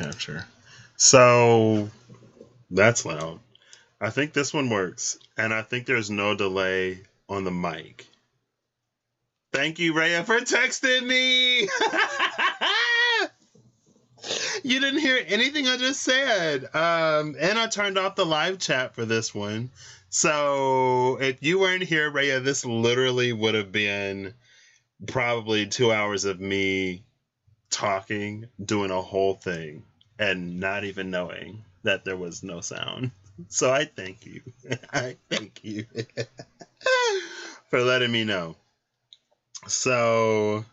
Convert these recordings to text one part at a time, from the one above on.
capture. So that's loud. I think this one works, and I think there's no delay on the mic. Thank you, Rhea, for texting me. You didn't hear anything I just said. And I turned off the live chat for this one. So if you weren't here, Rhea, this literally would have been probably 2 hours of me talking, doing a whole thing, and not even knowing that there was no sound. So I thank you. I thank you for letting me know. So,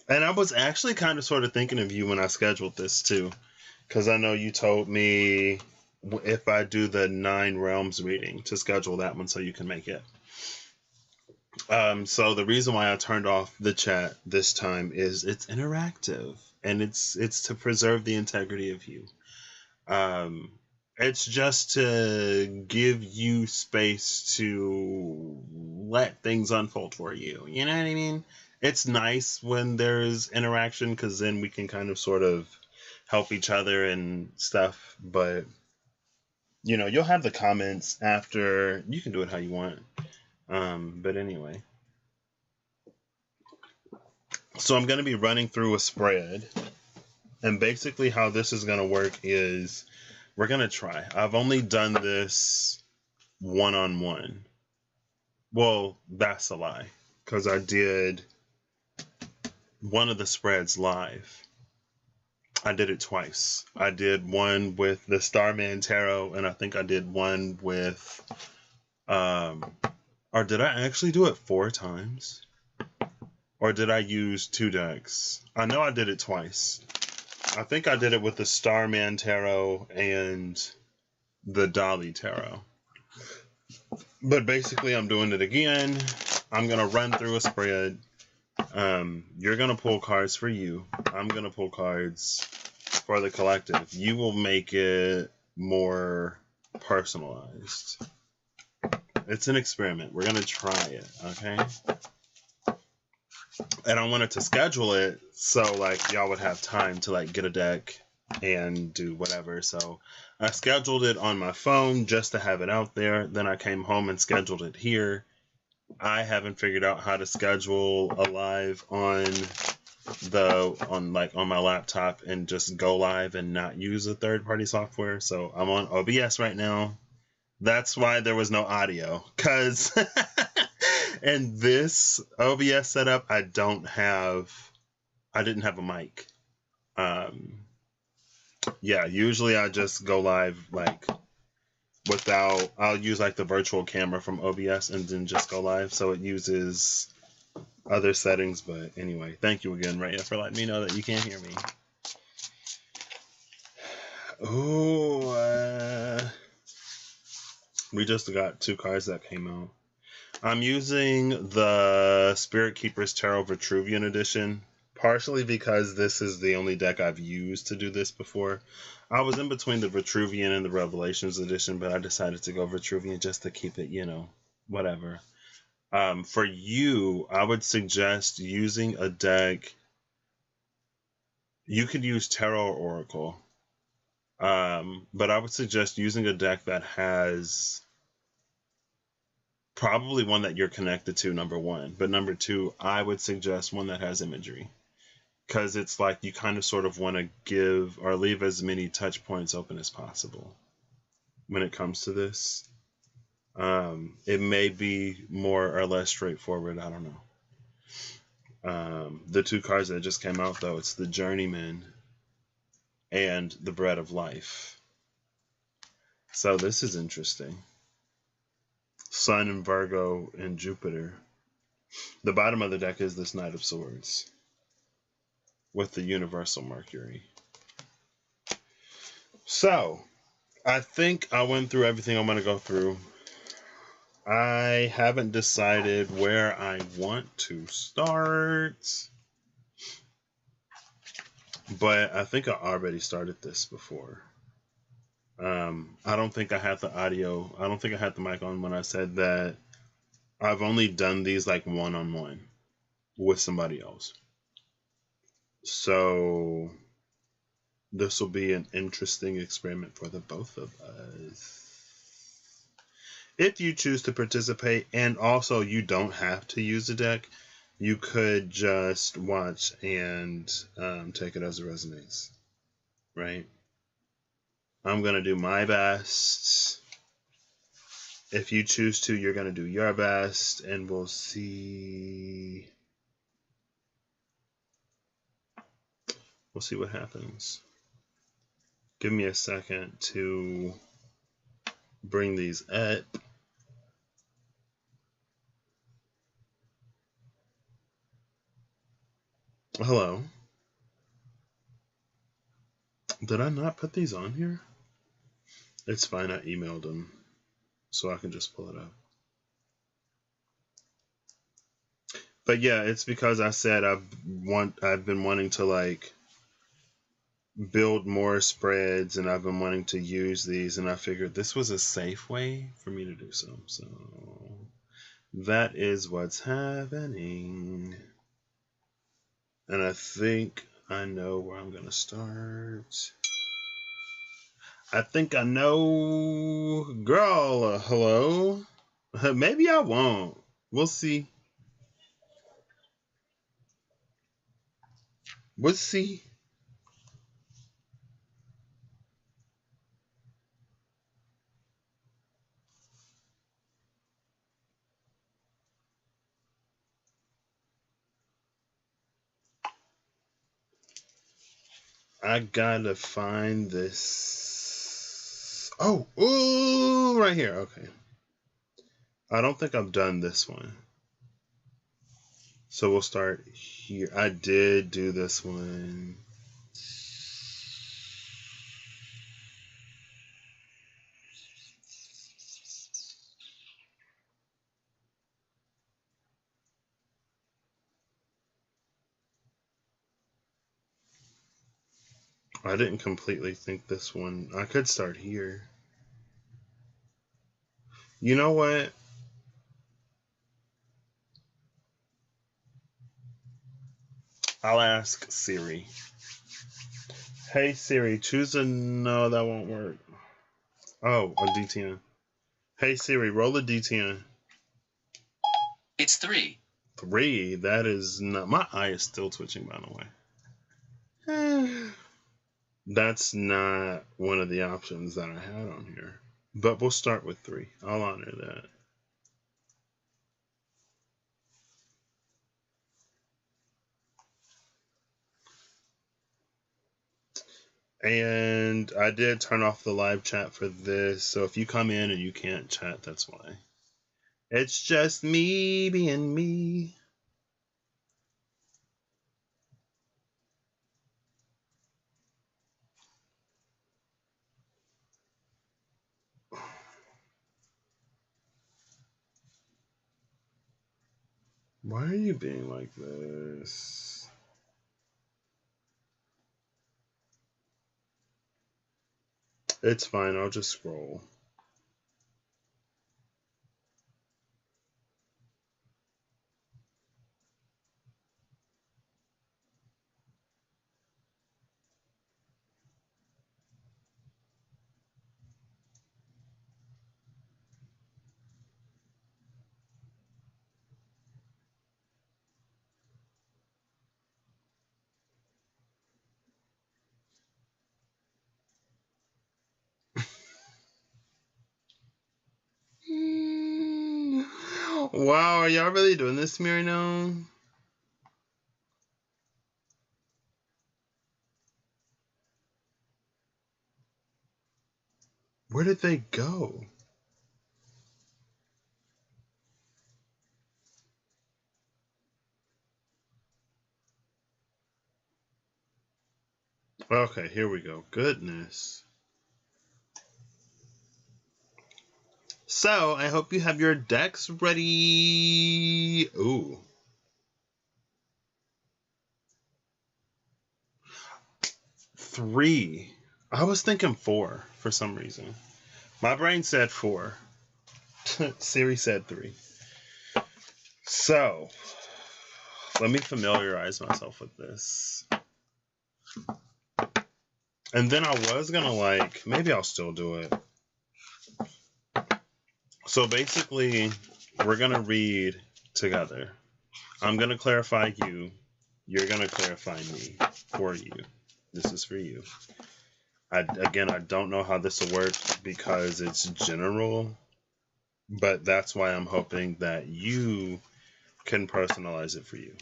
and I was actually kind of sort of thinking of you when I scheduled this too, because I know you told me if I do the 9 realms reading to schedule that one so you can make it. So the reason why I turned off the chat this time is it's interactive, and it's to preserve the integrity of you. It's just to give you space to let things unfold for you. You know what I mean? It's nice when there's interaction, because then we can kind of sort of help each other and stuff. But, you know, you'll have the comments after. You can do it how you want. But anyway. So I'm going to be running through a spread. And basically how this is going to work is we're going to try. I've only done this one-on-one. Well, that's a lie, because I did one of the spreads live. I did it twice. I did one with the Starman Tarot, and I think I did one with, or did I actually do it 4 times? Or did I use 2 decks? I know I did it twice. I think I did it with the Starman Tarot and the Dolly Tarot. But basically, I'm doing it again. I'm going to run through a spread. You're going to pull cards for you. I'm going to pull cards for the collective. You will make it more personalized. It's an experiment. We're going to try it, okay? And I wanted to schedule it so, like, y'all would have time to, like, get a deck and do whatever. So I scheduled it on my phone just to have it out there. Then I came home and scheduled it here. I haven't figured out how to schedule a live on my laptop and just go live and not use a third-party software. So I'm on OBS right now. That's why there was no audio, because in this OBS setup, I didn't have a mic. Yeah, usually I just go live like without, I'll use like the virtual camera from OBS and then just go live. So it uses other settings. But anyway, thank you again, Rhea, for letting me know that you can't hear me. Oh, we just got 2 cards that came out. I'm using the Spirit Keeper's Tarot Vitruvian edition, partially because this is the only deck I've used to do this before. I was in between the Vitruvian and the Revelations edition, but I decided to go Vitruvian just to keep it, you know, whatever. For you, I would suggest using a deck. You could use Tarot or Oracle, but I would suggest using a deck that has probably one that you're connected to, number 1. But number 2, I would suggest one that has imagery, because it's like you kind of sort of want to give or leave as many touch points open as possible when it comes to this. It may be more or less straightforward. I don't know. The 2 cards that just came out, though, it's the Journeyman and the Bread of Life. So this is interesting. Sun and Virgo and Jupiter. The bottom of the deck is this Knight of Swords with the Universal Mercury. So, I think I went through everything I'm going to go through. I haven't decided where I want to start, but I think I already started this before. I don't think I had the audio. I don't think I had the mic on when I said that I've only done these like one-on-one with somebody else. So this will be an interesting experiment for the both of us. If you choose to participate, and also you don't have to use the deck, you could just watch and take it as it resonates, right? I'm going to do my best. If you choose to, you're going to do your best, and we'll see. We'll see what happens. Give me a second to bring these up. Hello. Did I not put these on here? It's fine. I emailed them, so I can just pull it up. But yeah, it's because I said I've been wanting to like build more spreads, and I've been wanting to use these, and I figured this was a safe way for me to do so. So that is what's happening. And I think I know where I'm going to start. I think I know. Girl, hello? Maybe I won't. We'll see. We'll see. I gotta find this. Oh, ooh, right here. Okay. I don't think I've done this one. So we'll start here. I did do this one. I didn't completely think this one. I could start here. You know what? I'll ask Siri. Hey Siri, choose a. No, that won't work. Oh, a D10. Hey Siri, roll a D10. It's 3. 3? That is not. My eye is still twitching, by the way. That's not one of the options that I had on here. But we'll start with 3. I'll honor that. And I did turn off the live chat for this, so if you come in and you can't chat, that's why. It's just me being me. Why are you being like this? It's fine, I'll just scroll. Wow, are y'all really doing this to me right now? Where did they go? Okay, here we go. Goodness. So, I hope you have your decks ready. Ooh. 3. I was thinking 4 for some reason. My brain said 4. Siri said 3. So, let me familiarize myself with this. And then I was going to like, maybe I'll still do it. So basically, we're going to read together. I'm going to clarify you. You're going to clarify me for you. This is for you. Again, I don't know how this will work because it's general, but that's why I'm hoping that you can personalize it for you.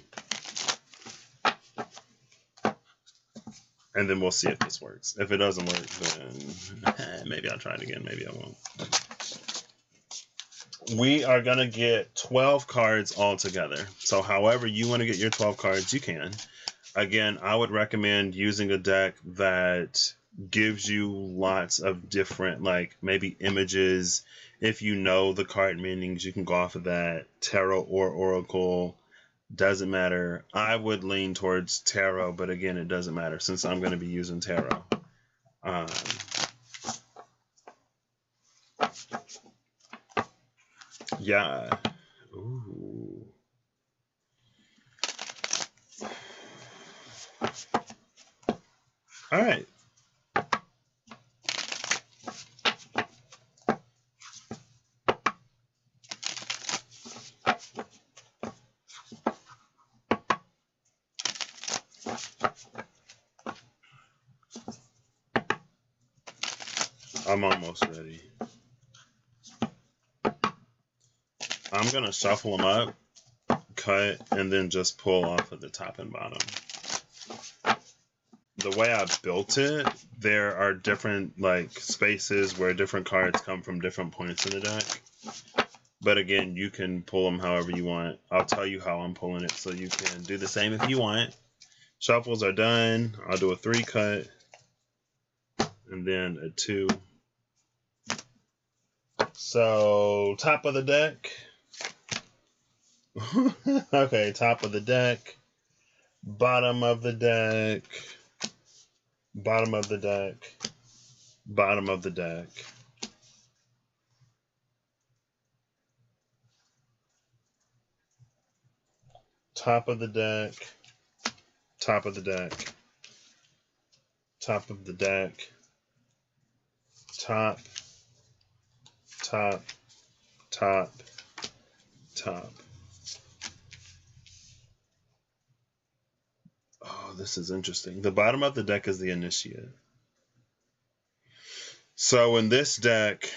And then we'll see if this works. If it doesn't work, then maybe I'll try it again. Maybe I won't. We are going to get 12 cards all together. So however you want to get your 12 cards, you can. Again, I would recommend using a deck that gives you lots of different, like maybe images. If you know the card meanings, you can go off of that. Tarot or Oracle, doesn't matter. I would lean towards Tarot, but again, it doesn't matter since I'm going to be using Tarot. Yeah. Ooh. All right. I'm almost ready. I'm going to shuffle them up, cut, and then just pull off of the top and bottom. The way I built it, there are different like spaces where different cards come from different points in the deck. But again, you can pull them however you want. I'll tell you how I'm pulling it so you can do the same if you want. Shuffles are done. I'll do a 3 cut and then a 2. So, top of the deck. Okay, top of the deck. Bottom of the deck. Bottom of the deck. Bottom of the deck. Top of the deck. Top of the deck. Top of the deck. Top. Top. Top. Top. Oh, this is interesting. The bottom of the deck is the initiate. So in this deck,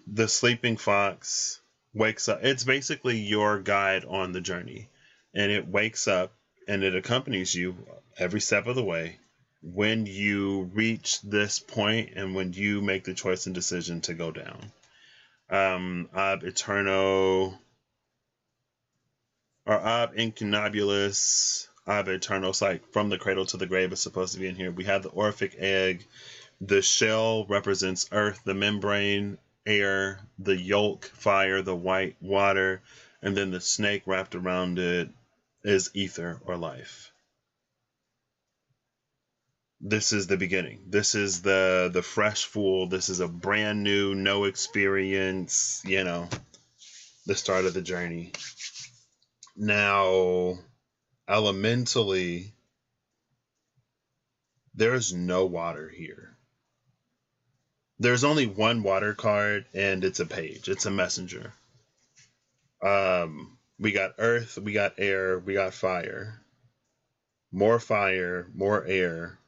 the sleeping fox wakes up. It's basically your guide on the journey. And it wakes up and it accompanies you every step of the way when you reach this point and when you make the choice and decision to go down. Ab Eterno or Ab Incunabulus. Ab Eternos, like from the cradle to the grave, is supposed to be in here. We have the Orphic egg. The shell represents earth, the membrane, air, the yolk, fire, the white, water, and then the snake wrapped around it is ether or life. This is the beginning. This is the fresh fool. This is a brand new, no experience, the start of the journey. Now, elementally, there's no water here. There's only one water card, and it's a page. It's a messenger. We got earth, we got air, we got fire. More fire, more air.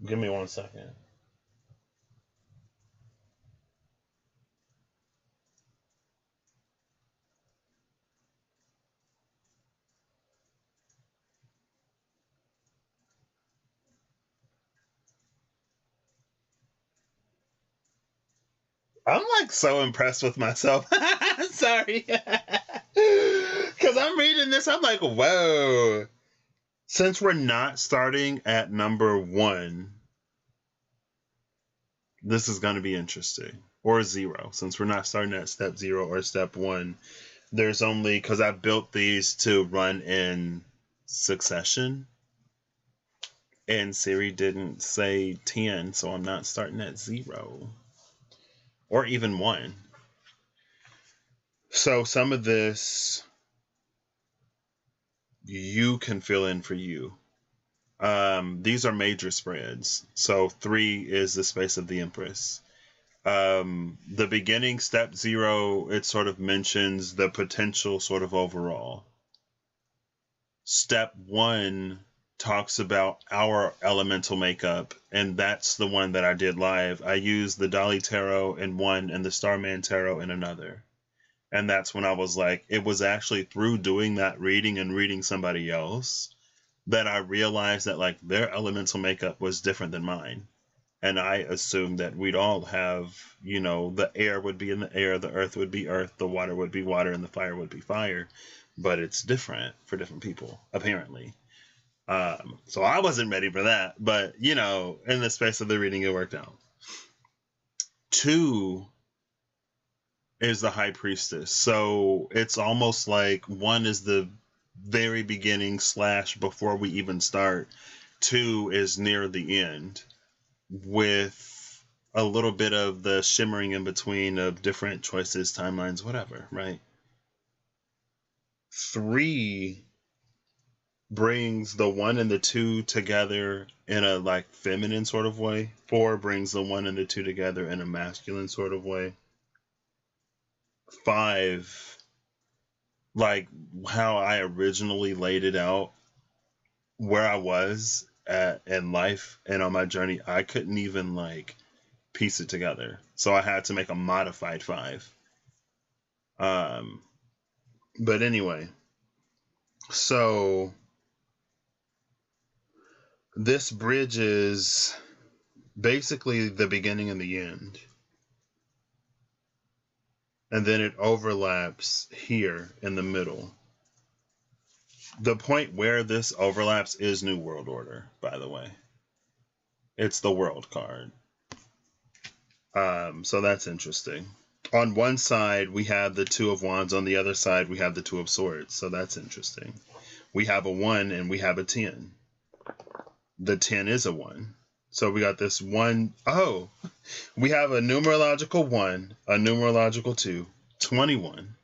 Give me 1 second. I'm like so impressed with myself. Sorry. Because I'm reading this, I'm like, whoa. Since we're not starting at number 1, this is going to be interesting. Or 0, since we're not starting at step 0 or step 1. There's only, because I built these to run in succession, and Siri didn't say 10, so I'm not starting at 0 or even 1. So some of this you can fill in for you. These are major spreads. So 3 is the space of the Empress. The beginning, step 0, it sort of mentions the potential sort of overall. Step 1 talks about our elemental makeup, and that's the one that I did live. I used the Dolly Tarot in one and the Starman Tarot in another. And that's when I was like, it was actually through doing that reading and reading somebody else that I realized that like their elemental makeup was different than mine. And I assumed that we'd all have, you know, the air would be in the air, the earth would be earth, the water would be water, and the fire would be fire. But it's different for different people, apparently. So I wasn't ready for that. But, you know, in the space of the reading, it worked out. 2 is the High Priestess. So it's almost like 1 is the very beginning / before we even start. 2 is near the end, with a little bit of the shimmering in between of different choices, timelines, whatever, right? 3 brings the 1 and the 2 together in a like feminine sort of way. 4 brings the 1 and the 2 together in a masculine sort of way. 5, like how I originally laid it out, where I was at in life and on my journey, I couldn't even like piece it together. So I had to make a modified 5. But anyway, so this bridges basically the beginning and the end. And then it overlaps here in the middle. The point where this overlaps is New World Order, by the way. It's the World card. So that's interesting. On one side, we have the 2 of Wands. On the other side, we have the 2 of Swords. So that's interesting. We have a 1 and we have a 10. The 10 is a 1. So we got this 1. Oh, we have a numerological 1, a numerological 2, 21,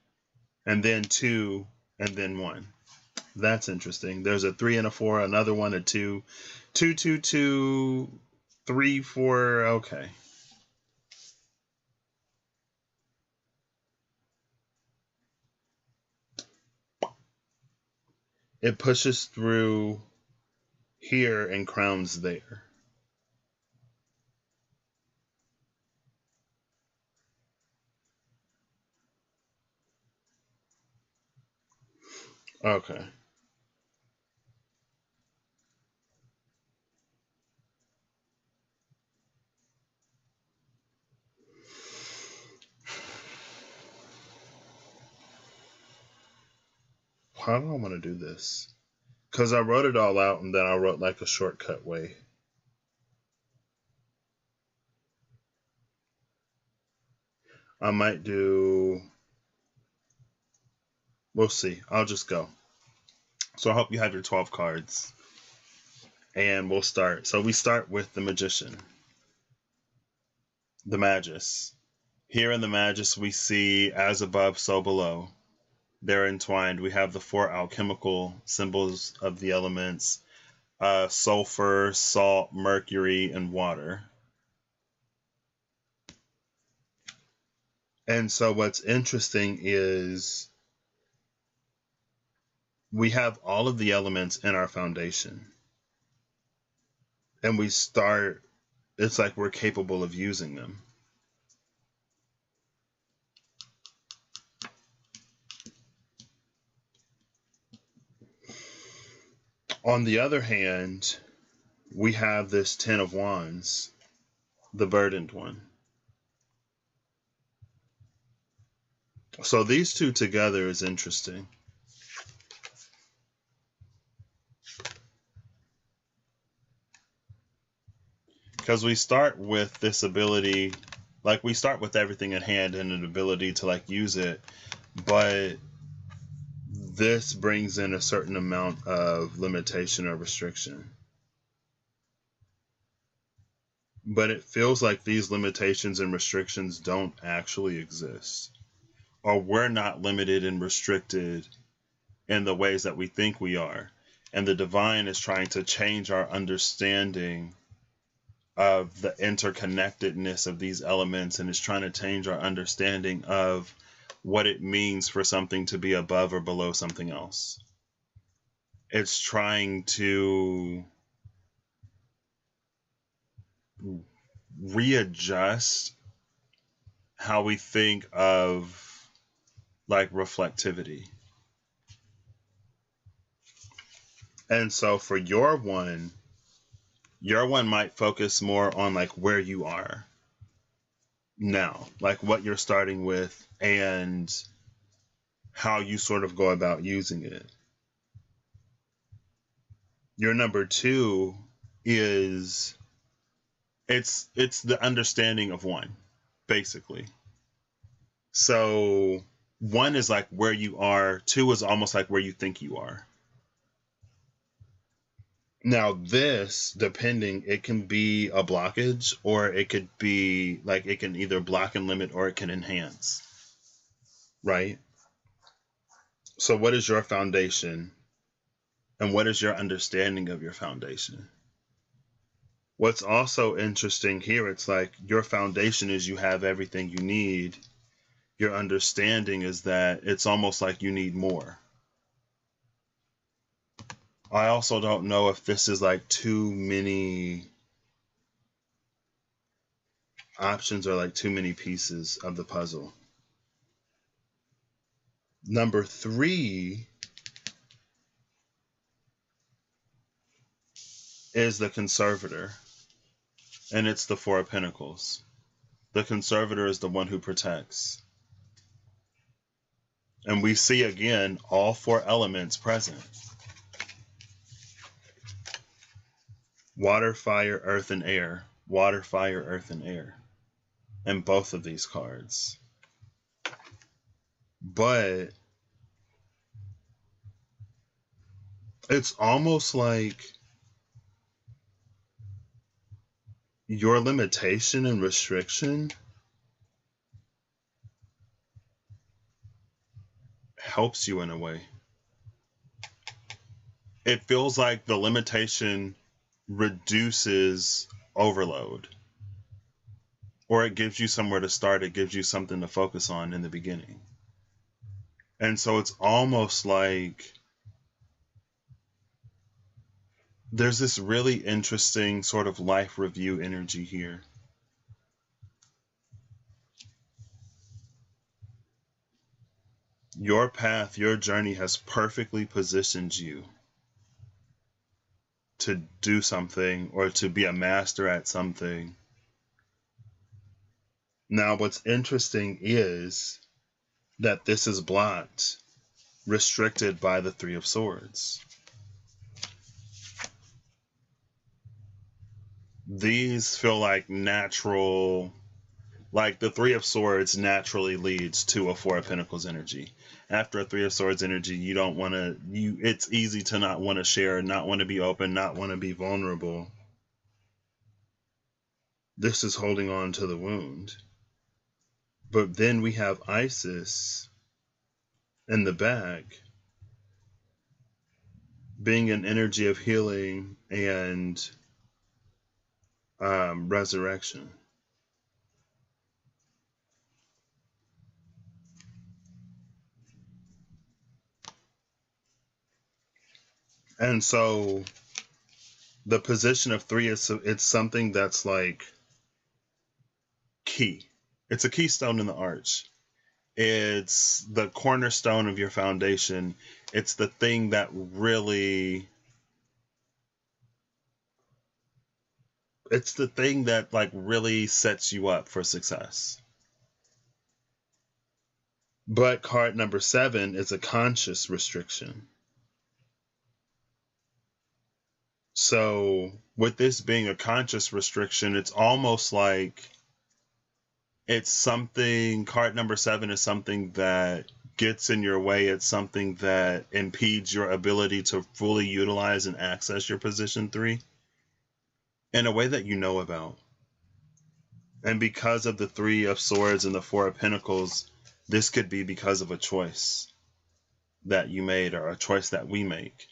and then 2, and then 1. That's interesting. There's a 3 and a 4, another 1, a 2, 2, 2, 2, 3, 4. Okay. It pushes through here and crowns there. Okay. How do I want to do this? Because I wrote it all out and then I wrote like a shortcut way. I might do... We'll see. I'll just go. So I hope you have your 12 cards. And we'll start. So we start with the Magician. The Magus. Here in the Magus we see as above, so below. They're entwined. We have the 4 alchemical symbols of the elements. Sulfur, salt, mercury, and water. And so what's interesting is we have all of the elements in our foundation. And we start, it's like we're capable of using them. On the other hand, we have this 10 of Wands, the burdened one. So these two together is interesting. Because we start with this ability, like we start with everything at hand and an ability to like use it, but this brings in a certain amount of limitation or restriction. But it feels like these limitations and restrictions don't actually exist. Or we're not limited and restricted in the ways that we think we are. And the divine is trying to change our understanding of the interconnectedness of these elements, and is trying to change our understanding of what it means for something to be above or below something else. It's trying to readjust how we think of like reflectivity. And so for your one might focus more on like where you are now, like what you're starting with and how you sort of go about using it. Your number 2 is it's the understanding of one, basically. So 1 is like where you are, 2 is almost like where you think you are. Now this, depending, it can be a blockage, or it could be like it can either block and limit, or it can enhance, right? So what is your foundation, and what is your understanding of your foundation? What's also interesting here, it's like your foundation is you have everything you need. Your understanding is that it's almost like you need more. I also don't know if this is like too many options or like too many pieces of the puzzle. Number 3 is the conservator, and it's the 4 of Pentacles. The conservator is the one who protects. And we see again all 4 elements present. Water, fire, earth, and air. Water, fire, earth, and air. In both of these cards. But it's almost like your limitation and restriction helps you in a way. It feels like the limitation reduces overload, or it gives you somewhere to start. It gives you something to focus on in the beginning. And so it's almost like there's this really interesting sort of life review energy here. Your path, your journey has perfectly positioned you to do something, or to be a master at something. Now, what's interesting is that this is blocked, restricted by the 3 of Swords. These feel like natural, like the 3 of Swords naturally leads to a 4 of Pentacles energy. After a 3 of Swords energy, you don't want to, it's easy to not want to share, not want to be open, not want to be vulnerable. This is holding on to the wound. But then we have Isis in the back, being an energy of healing and resurrection. And so the position of 3 is, it's something that's like key. It's a keystone in the arch. It's the cornerstone of your foundation. It's the thing that really, it's the thing that like really sets you up for success. But card number 7 is a conscious restriction. So with this being a conscious restriction, it's almost like it's something, card number 7 is something that gets in your way. It's something that impedes your ability to fully utilize and access your position 3 in a way that you know about. And because of the 3 of Swords and the 4 of Pentacles, this could be because of a choice that you made or a choice that we make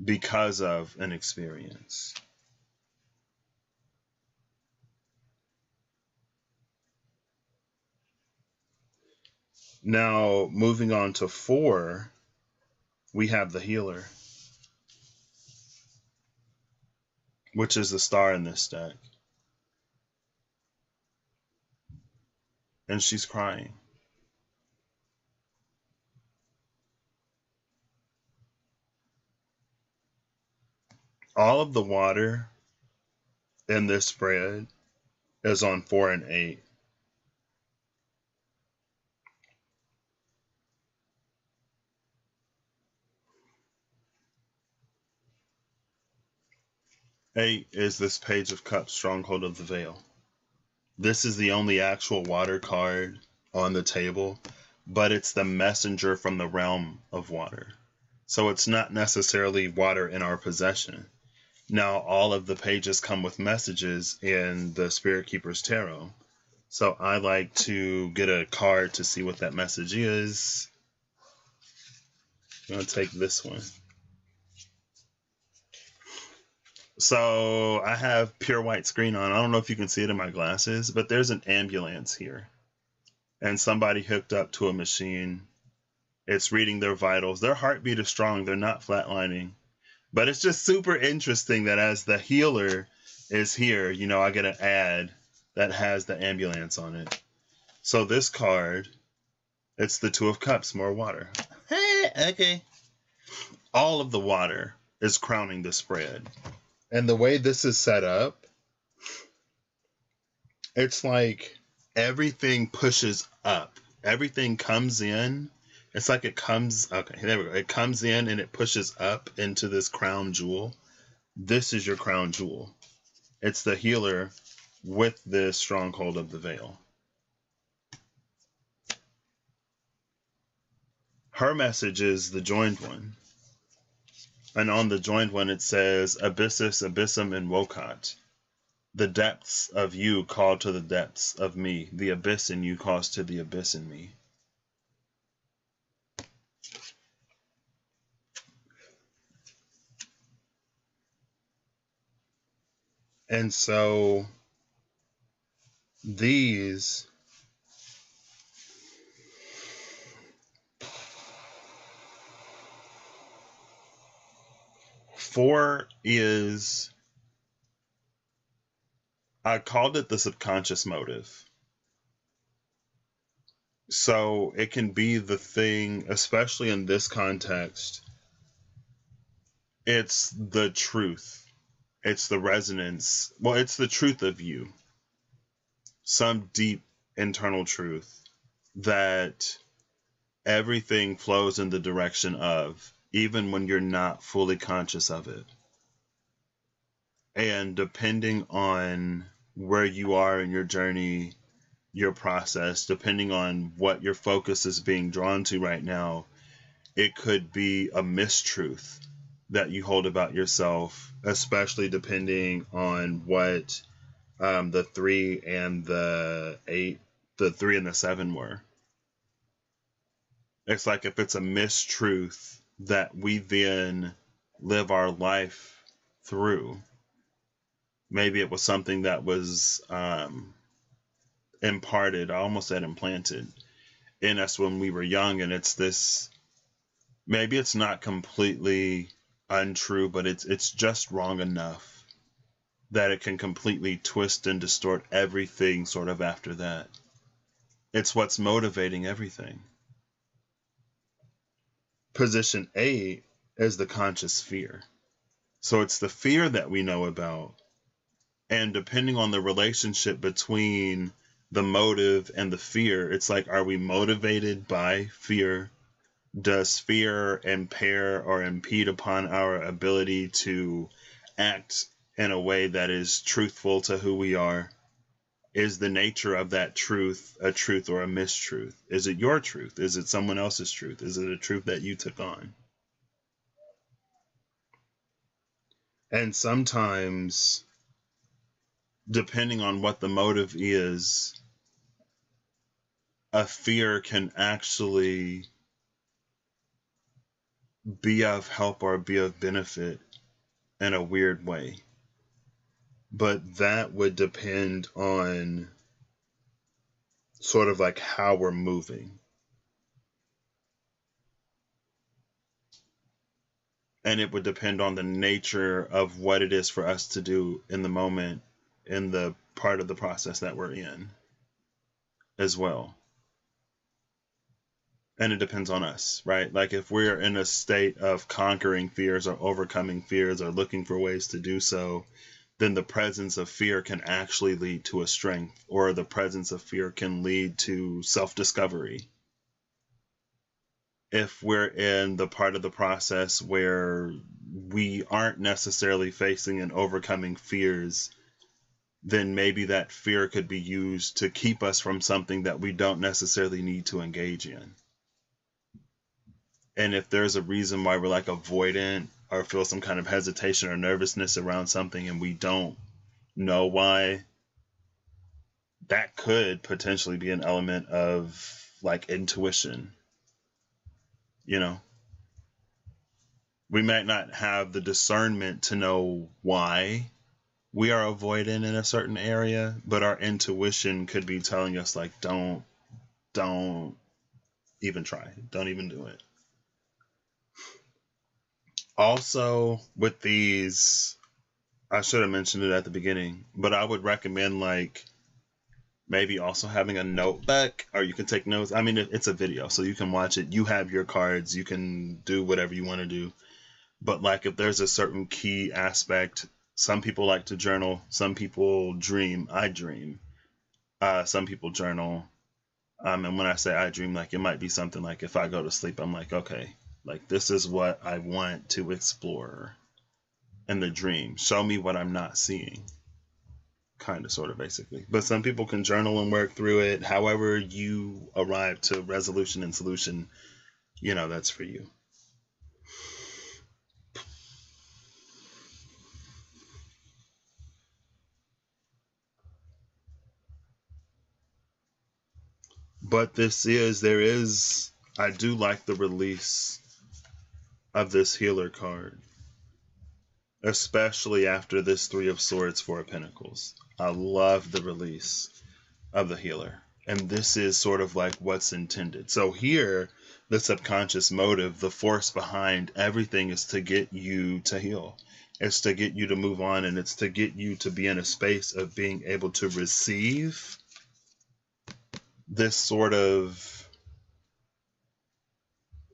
because of an experience. Now, moving on to 4, we have the Healer, which is the star in this deck. And she's crying. All of the water in this spread is on 4 and 8. Eight is this Page of Cups, Stronghold of the Veil. This is the only actual water card on the table, but it's the messenger from the realm of water. So it's not necessarily water in our possession. Now, all of the pages come with messages in the Spirit Keeper's Tarot. So I like to get a card to see what that message is. I'm going to take this one. So I have pure white screen on. I don't know if you can see it in my glasses, but there's an ambulance here. And somebody hooked up to a machine. It's reading their vitals. Their heartbeat is strong. They're not flatlining. But it's just super interesting that as the healer is here, you know, I get an ad that has the ambulance on it. So this card, it's the 2 of Cups, more water. Okay. All of the water is crowning the spread. And the way this is set up, it's like everything pushes up. Everything comes in. It's like it comes, okay, there we go. It comes in and it pushes up into this crown jewel. This is your crown jewel. It's the healer with this Stronghold of the Veil. Her message is the joined one. And on the joined one, it says, Abyssus, Abyssum, and Wokat. The depths of you call to the depths of me. The abyss in you calls to the abyss in me. And so these four is, I called it the subconscious motive. So it can be the thing, especially in this context, it's the truth. It's the resonance. Well, it's the truth of you. Some deep internal truth that everything flows in the direction of, even when you're not fully conscious of it. And depending on where you are in your journey, your process, depending on what your focus is being drawn to right now, it could be a mistruth that you hold about yourself, especially depending on what the 3 and the 8, the 3 and the 7 were. It's like if it's a mistruth that we then live our life through. Maybe it was something that was imparted, I almost said implanted, in us when we were young, and it's this, maybe it's not completely untrue, but it's just wrong enough that it can completely twist and distort everything sort of after that. It's what's motivating everything. Position 8 is the conscious fear. So it's the fear that we know about. And depending on the relationship between the motive and the fear, it's like, are we motivated by fear? Does fear impair or impede upon our ability to act in a way that is truthful to who we are? Is the nature of that truth a truth or a mistruth? Is it your truth? Is it someone else's truth? Is it a truth that you took on? And sometimes, depending on what the motive is, a fear can actually be of help or be of benefit in a weird way. But that would depend on sort of like how we're moving. And it would depend on the nature of what it is for us to do in the moment, in the part of the process that we're in as well. And it depends on us, right? Like if we're in a state of conquering fears or overcoming fears or looking for ways to do so, then the presence of fear can actually lead to a strength, or the presence of fear can lead to self-discovery. If we're in the part of the process where we aren't necessarily facing and overcoming fears, then maybe that fear could be used to keep us from something that we don't necessarily need to engage in. And if there's a reason why we're like avoidant or feel some kind of hesitation or nervousness around something and we don't know why, that could potentially be an element of like intuition. You know, we might not have the discernment to know why we are avoidant in a certain area, but our intuition could be telling us like, don't even try. Don't even do it. Also, with these, I should have mentioned it at the beginning, but I would recommend like maybe also having a notebook, or you can take notes. I mean, it's a video, so you can watch it. You have your cards. You can do whatever you want to do. But like if there's a certain key aspect, some people like to journal. Some people dream. I dream. Some people journal. And when I say I dream, like it might be something like if I go to sleep, I'm like, okay, like this is what I want to explore in the dream. Show me what I'm not seeing. Kind of, sort of, basically. But some people can journal and work through it. However you arrive to resolution and solution, you know, that's for you. But I do like the release of this healer card, especially after this 3 of Swords, 4 of Pentacles. I love the release of the healer. And this is sort of like what's intended. So here, the subconscious motive, the force behind everything is to get you to heal. It's to get you to move on, and it's to get you to be in a space of being able to receive this sort of,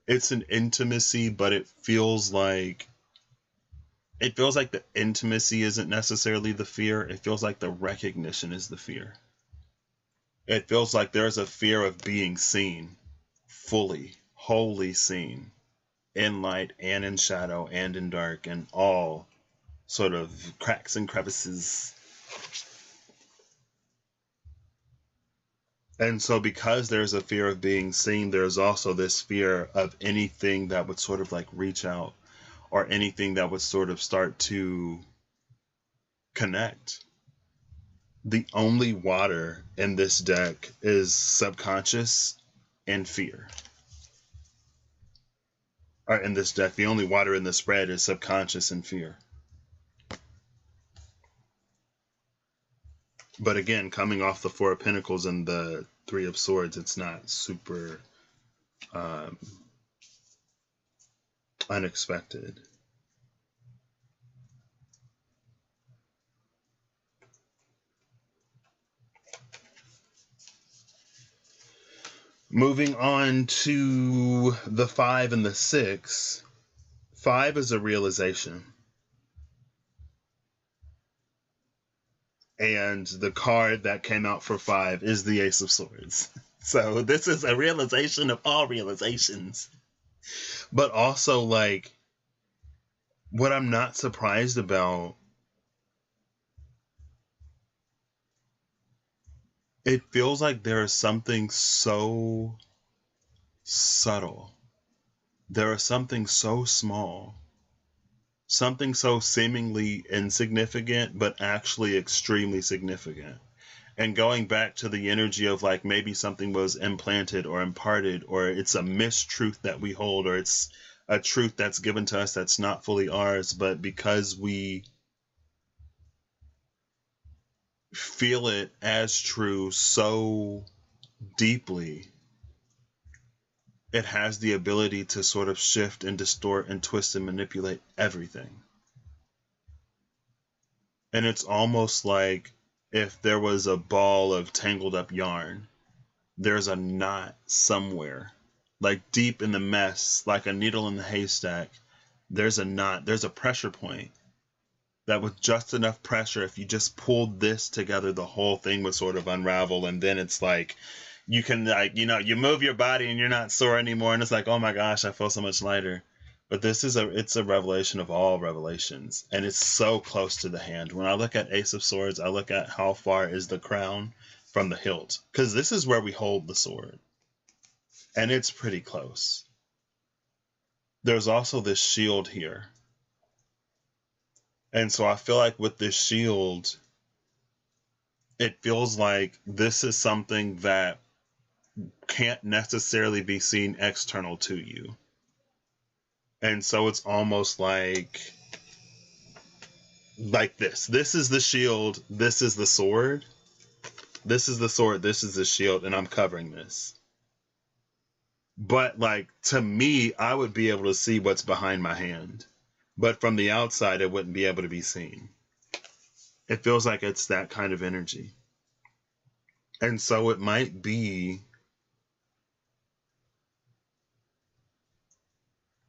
it's an intimacy, but it feels like the intimacy isn't necessarily the fear. It feels like the recognition is the fear. It feels like there's a fear of being seen, fully, wholly seen, in light and in shadow and in dark and all sort of cracks and crevices. And so because there's a fear of being seen, there's also this fear of anything that would sort of like reach out, or anything that would sort of start to connect. The only water in this deck is subconscious and fear. Or in this deck, the only water in the spread is subconscious and fear. But again, coming off the 4 of Pentacles and the 3 of Swords, it's not super unexpected. Moving on to the 5 and the 6. 5 is a realization. And the card that came out for 5 is the Ace of Swords. So this is a realization of all realizations. But also, like, what I'm not surprised about It feels like there is something so subtle. There is something so small. Something so seemingly insignificant, but actually extremely significant. And going back to the energy of like maybe something was implanted or imparted, or it's a mistruth that we hold, or it's a truth that's given to us that's not fully ours, but because we feel it as true so deeply, it has the ability to sort of shift and distort and twist and manipulate everything. And it's almost like if there was a ball of tangled up yarn, there's a knot somewhere, like deep in the mess, like a needle in the haystack. There's a knot, there's a pressure point that with just enough pressure, if you just pulled this together, the whole thing would sort of unravel. And then it's like, you can like, you move your body and you're not sore anymore. And it's like, oh my gosh, I feel so much lighter. But it's a revelation of all revelations. And it's so close to the hand. When I look at Ace of Swords, I look at how far is the crown from the hilt. Because this is where we hold the sword. And it's pretty close. There's also this shield here. And so I feel like with this shield, it feels like this is something that can't necessarily be seen external to you. And so it's almost like this. This is the shield. This is the sword. This is the sword. This is the shield. And I'm covering this. But like, to me, I would be able to see what's behind my hand. But from the outside, it wouldn't be able to be seen. It feels like it's that kind of energy. And so it might be,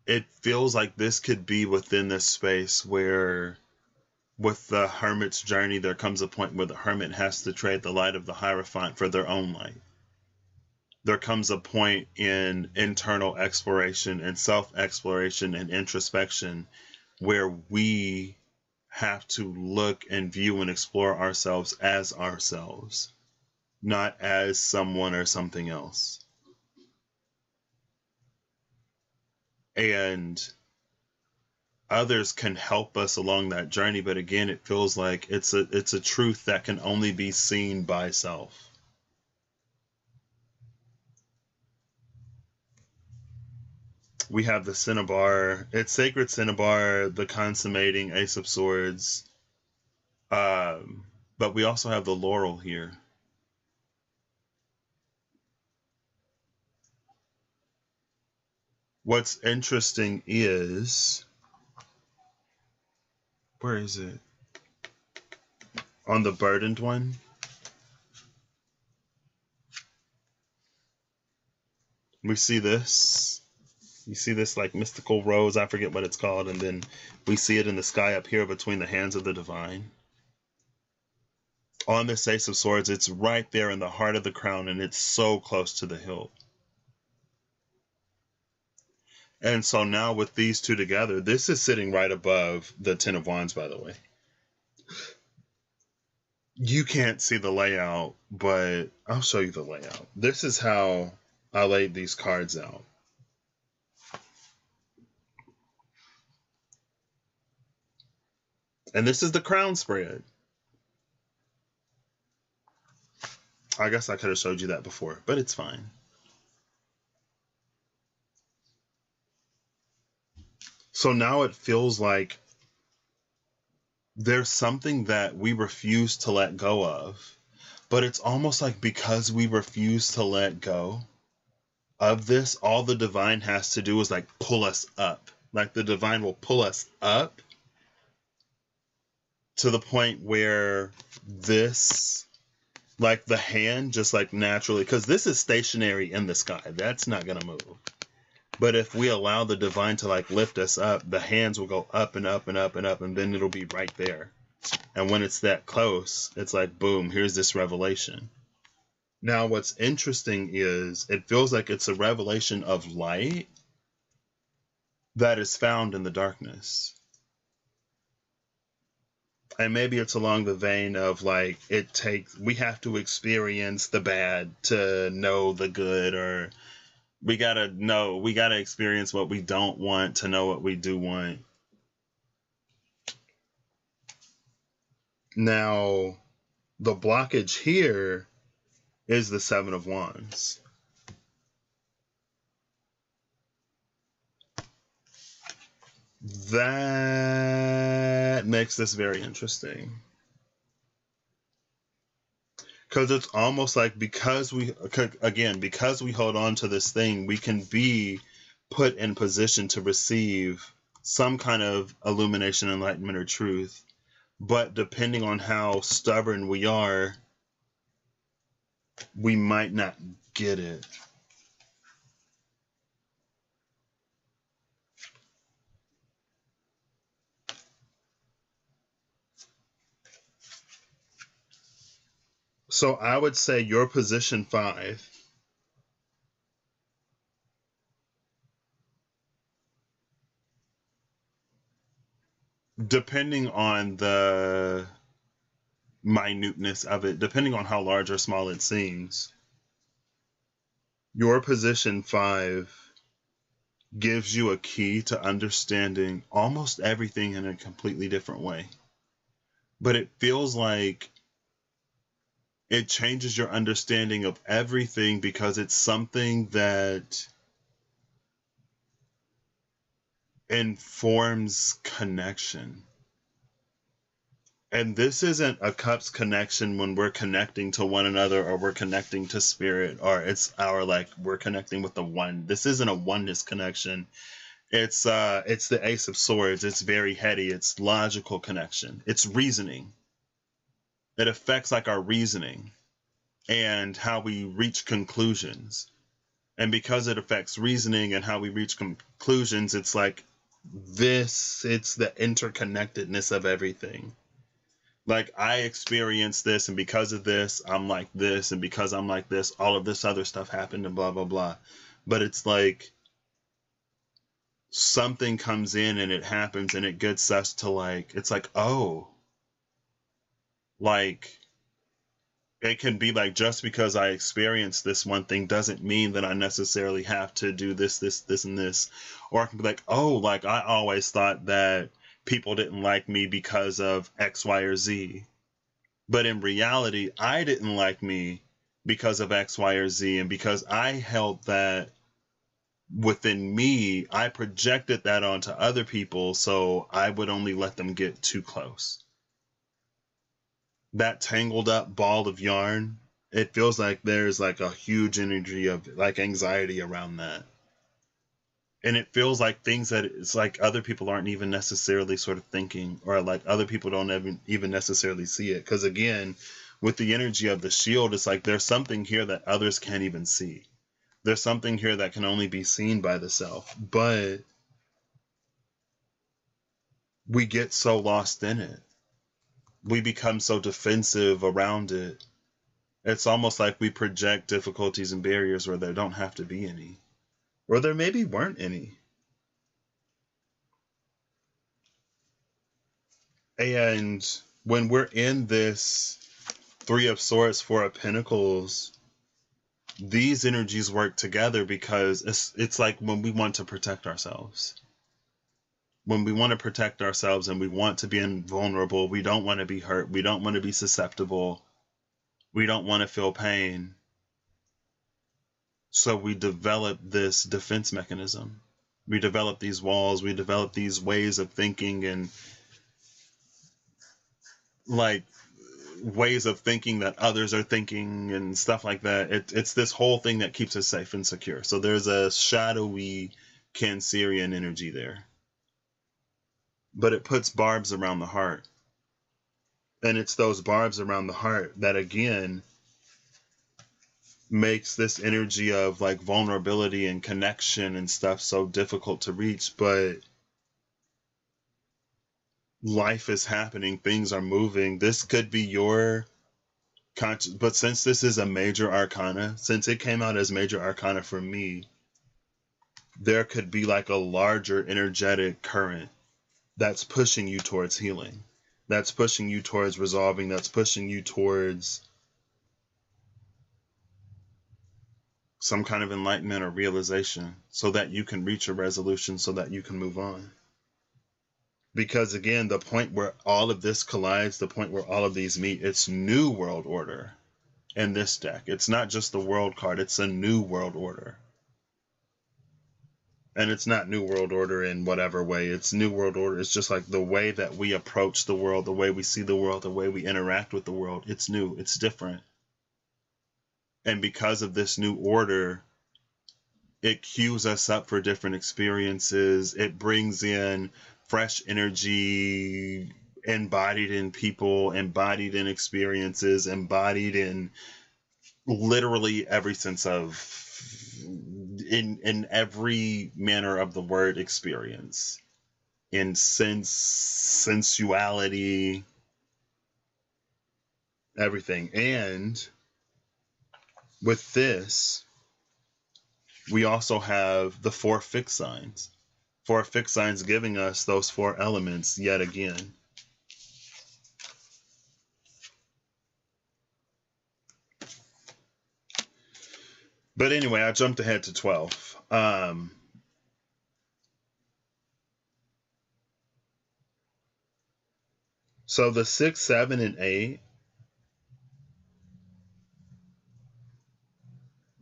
it feels like this could be within this space where with the hermit's journey, there comes a point where the hermit has to trade the light of the Hierophant for their own light. There comes a point in internal exploration and self-exploration and introspection where we have to look and view and explore ourselves as ourselves, not as someone or something else. And others can help us along that journey, but again, it feels like it's a truth that can only be seen by self. We have the Cinnabar. It's Sacred Cinnabar, the consummating Ace of Swords. But we also have the Laurel here. What's interesting is, where is it? On the burdened one. We see this. You see this like mystical rose, I forget what it's called, and then we see it in the sky up here between the hands of the divine. On this Ace of Swords, it's right there in the heart of the crown, and it's so close to the hilt. And so now with these two together, this is sitting right above the Ten of Wands, by the way. You can't see the layout, but I'll show you the layout. This is how I laid these cards out. And this is the crown spread. I guess I could have showed you that before, but it's fine. So now it feels like there's something that we refuse to let go of, but it's almost like because we refuse to let go of this, all the divine has to do is like pull us up. Like the divine will pull us up to the point where this, like the hand just like naturally, because this is stationary in the sky, that's not going to move. But if we allow the divine to like lift us up, the hands will go up and up and up and up, and then it'll be right there. And when it's that close, it's like, boom, here's this revelation. Now, what's interesting is it feels like it's a revelation of light that is found in the darkness. And maybe it's along the vein of like we have to experience the bad to know the good, or we gotta experience what we don't want to know what we do want. Now, the blockage here is the Seven of Wands. That makes this very interesting. Because it's almost like because we hold on to this thing, we can be put in position to receive some kind of illumination, enlightenment, or truth. But depending on how stubborn we are, we might not get it. So I would say your position 5. Depending on the minuteness of it, depending on how large or small it seems, your position 5 gives you a key to understanding almost everything in a completely different way. But it feels like it changes your understanding of everything because it's something that informs connection. And this isn't a cups connection when we're connecting to one another or we're connecting to spirit, or it's we're connecting with the one. This isn't a oneness connection. It's the Ace of Swords. It's very heady. It's logical connection. It's reasoning. It affects like our reasoning and how we reach conclusions. And because it affects reasoning and how we reach conclusions, it's like it's the interconnectedness of everything. Like, I experienced this, and because of this, I'm like this, and because I'm like this, all of this other stuff happened, and blah, blah, blah. But it's like something comes in and it happens, and it gets us to like, it's like, oh, like, it can be like, just because I experienced this one thing doesn't mean that I necessarily have to do this, and this. Or it can be like, oh, like, I always thought that people didn't like me because of X, Y, or Z. But in reality, I didn't like me because of X, Y, or Z. And because I held that within me, I projected that onto other people, so I would only let them get too close. That tangled up ball of yarn, it feels like there's like a huge energy of like anxiety around that. And it feels like things that it's like other people aren't even necessarily sort of thinking, or like other people don't even necessarily see it. Because again, with the energy of the shield, it's like there's something here that others can't even see. There's something here that can only be seen by the self. But we get so lost in it. We become so defensive around it. It's almost like we project difficulties and barriers where there don't have to be any. Or there maybe weren't any. And when we're in this 3 of Swords, 4 of Pentacles, these energies work together because it's like when we want to protect ourselves. When we want to protect ourselves and we want to be invulnerable, we don't want to be hurt, we don't want to be susceptible, we don't want to feel pain. So we develop this defense mechanism. We develop these walls, we develop these ways of thinking, and like ways of thinking that others are thinking and stuff like that. It's this whole thing that keeps us safe and secure. So there's a shadowy Cancerian energy there. But it puts barbs around the heart. And it's those barbs around the heart that, again, makes this energy of like vulnerability and connection and stuff so difficult to reach. But life is happening, things are moving. This could be your conscious, but since this is a major arcana, since it came out as major arcana for me, there could be like a larger energetic current that's pushing you towards healing. That's pushing you towards resolving. That's pushing you towards some kind of enlightenment or realization so that you can reach a resolution, so that you can move on. Because again, the point where all of this collides, the point where all of these meet, it's new world order in this deck. It's not just the world card, it's a new world order. And it's not new world order in whatever way. It's new world order. It's just like the way that we approach the world, the way we see the world, the way we interact with the world. It's new. It's different. And because of this new order, it cues us up for different experiences. It brings in fresh energy embodied in people, embodied in experiences, embodied in literally every sense of, in every manner of the word experience, in sensuality, everything. And with this, we also have the 4 fixed signs. 4 fixed signs giving us those 4 elements yet again. But anyway, I jumped ahead to 12. So the 6, 7, and 8,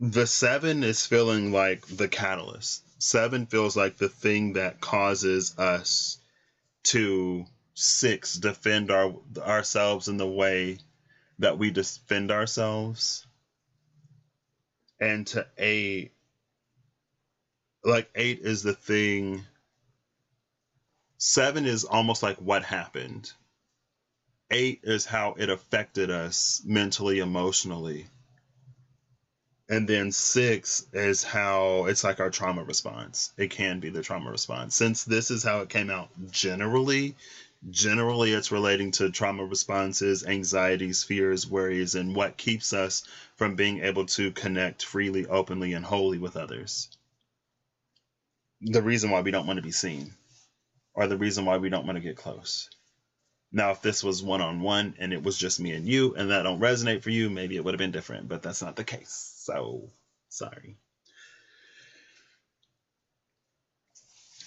the 7 is feeling like the catalyst. 7 feels like the thing that causes us to, 6, defend ourselves in the way that we defend ourselves. And to 8, like 8 is the thing. 7 is almost like what happened. 8 is how it affected us mentally, emotionally. And then 6 is how it's like our trauma response. It can be the trauma response. Since this is how it came out generally it's relating to trauma responses, anxieties, fears, worries, and what keeps us from being able to connect freely, openly, and wholly with others. The reason why we don't want to be seen, or the reason why we don't want to get close. Now, if this was one-on-one and it was just me and you, and that don't resonate for you, maybe it would have been different, but that's not the case. So, sorry.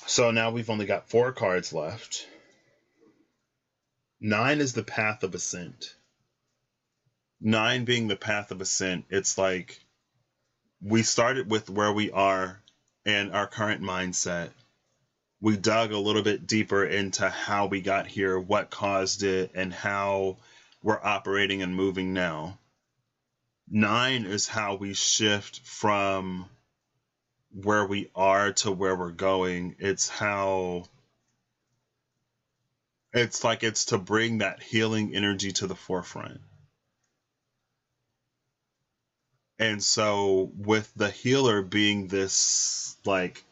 So now we've only got 4 cards left. 9 is the path of ascent. 9 being the path of ascent, it's like we started with where we are and our current mindset. We dug a little bit deeper into how we got here, what caused it, and how we're operating and moving now. 9 is how we shift from where we are to where we're going. It's to bring that healing energy to the forefront. And so with the healer being this like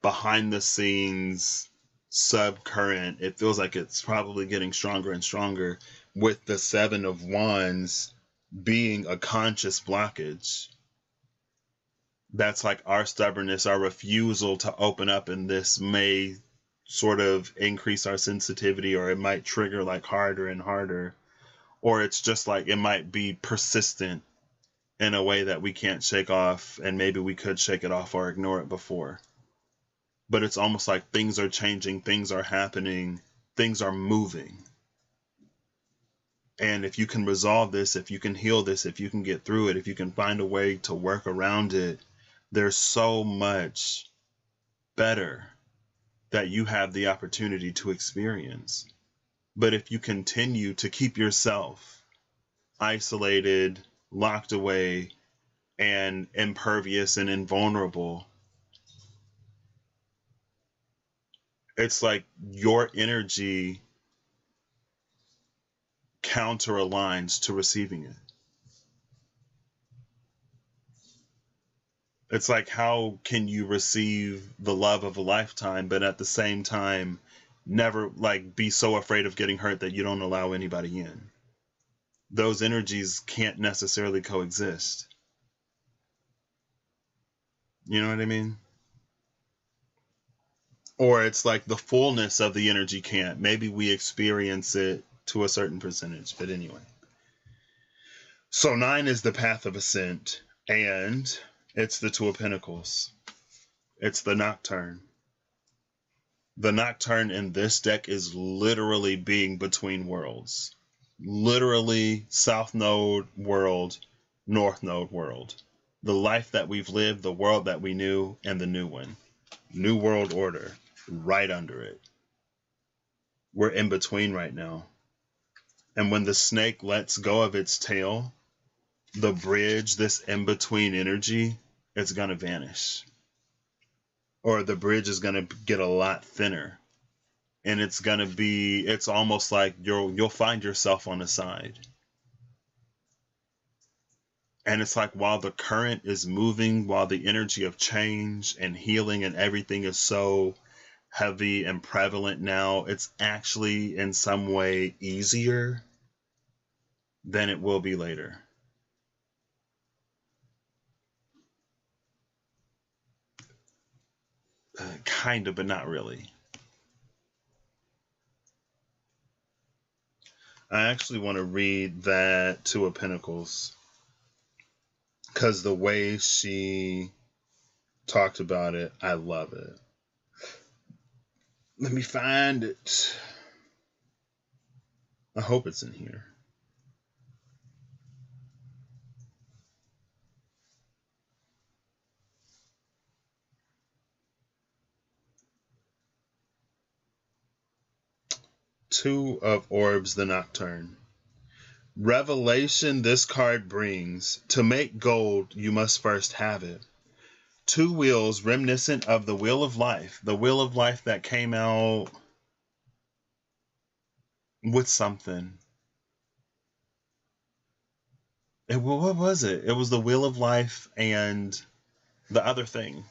behind the scenes subcurrent, it feels like it's probably getting stronger and stronger, with the 7 of Wands being a conscious blockage. That's like our stubbornness, our refusal to open up, and this may sort of increase our sensitivity, or it might trigger like harder and harder, or it's just like it might be persistent in a way that we can't shake off, and maybe we could shake it off or ignore it before. But it's almost like things are changing, things are happening, things are moving. And if you can resolve this, if you can heal this, if you can get through it, if you can find a way to work around it, there's so much better that you have the opportunity to experience. But if you continue to keep yourself isolated, locked away, and impervious and invulnerable, it's like your energy counter-aligns to receiving it. It's like, how can you receive the love of a lifetime, but at the same time never like be so afraid of getting hurt that you don't allow anybody in? Those energies can't necessarily coexist. You know what I mean? Or it's like the fullness of the energy can't. Maybe we experience it to a certain percentage. But anyway. So 9 is the path of ascent. And it's the Two of Pentacles. It's the Nocturne. The Nocturne in this deck is literally being between worlds. Literally South Node world, North Node world. The life that we've lived, the world that we knew, and the new one. New World Order. Right under it. We're in between right now. And when the snake lets go of its tail, the bridge, this in-between energy, it's going to vanish. Or the bridge is going to get a lot thinner. And it's going to be, it's almost like you'll find yourself on the side. And it's like while the current is moving, while the energy of change and healing and everything is so heavy and prevalent now, it's actually in some way easier than it will be later. Kind of, but not really. I actually want to read that Two of Pentacles because the way she talked about it, I love it. Let me find it. I hope it's in here. Two of Orbs, the Nocturne. Revelation this card brings. To make gold, you must first have it. Two wheels reminiscent of the Wheel of Life. The Wheel of Life that came out with something. What was it? It was the Wheel of Life and the other thing.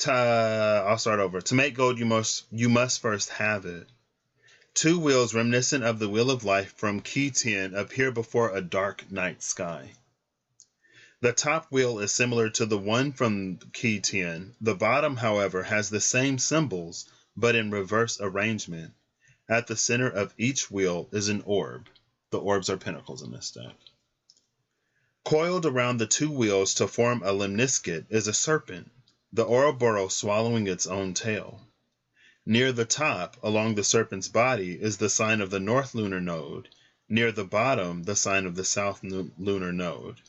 I'll start over. To make gold, you must first have it. Two wheels reminiscent of the Wheel of Life from Key 10 appear before a dark night sky. The top wheel is similar to the one from Key 10. The bottom, however, has the same symbols, but in reverse arrangement. At the center of each wheel is an orb. The orbs are pentacles in this deck. Coiled around the two wheels to form a lemniscate is a serpent, the Ouroboros swallowing its own tail. Near the top, along the serpent's body, is the sign of the North Lunar Node. Near the bottom, the sign of the South Lunar Node.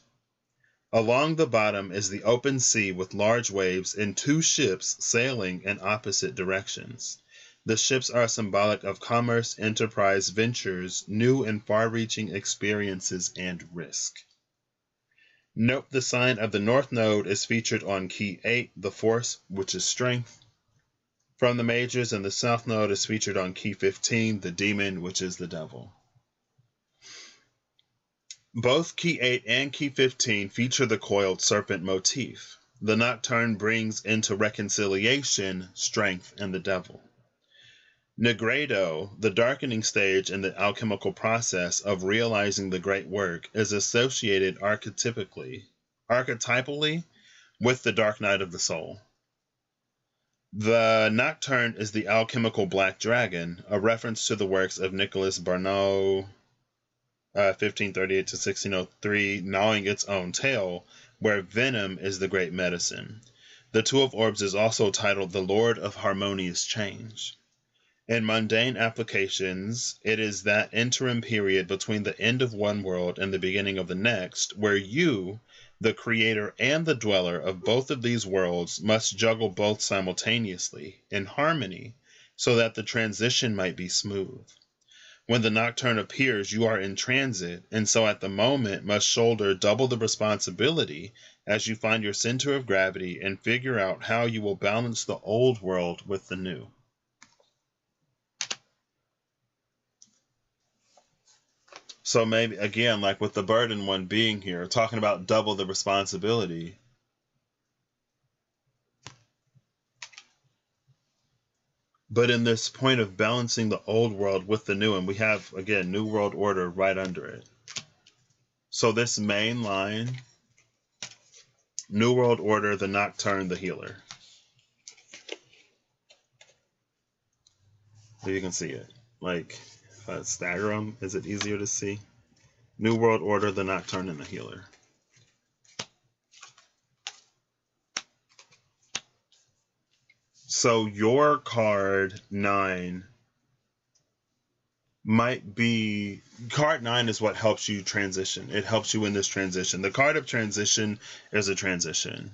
Along the bottom is the open sea with large waves and two ships sailing in opposite directions. The ships are symbolic of commerce, enterprise, ventures, new and far-reaching experiences, and risk. Note the sign of the North Node is featured on Key 8, the Force, which is strength. From the majors, and the South Node is featured on Key 15, the Demon, which is the Devil. Both Key 8 and Key 15 feature the coiled serpent motif. The Nocturne brings into reconciliation strength and the devil. Negredo, the darkening stage in the alchemical process of realizing the great work, is associated archetypally with the dark night of the soul. The Nocturne is the alchemical black dragon, a reference to the works of Nicolas Barnot, 1538 to 1603, gnawing its own tail, where venom is the great medicine. The Two of Orbs is also titled the Lord of Harmonious Change. In mundane applications, it is that interim period between the end of one world and the beginning of the next, where you, the creator and the dweller of both of these worlds, must juggle both simultaneously, in harmony, so that the transition might be smooth. When the Nocturne appears, you are in transit, and so at the moment must shoulder double the responsibility as you find your center of gravity and figure out how you will balance the old world with the new. So maybe, again, like with the burden one being here, talking about double the responsibility. But in this point of balancing the old world with the new, and we have, again, New World Order right under it. So this main line New World Order, the Nocturne, the Healer. So you can see it. Like, if I stagger them, is it easier to see? New World Order, the Nocturne, and the Healer. So your card 9 might be... Card 9 is what helps you transition. It helps you in this transition. The card of transition is a transition.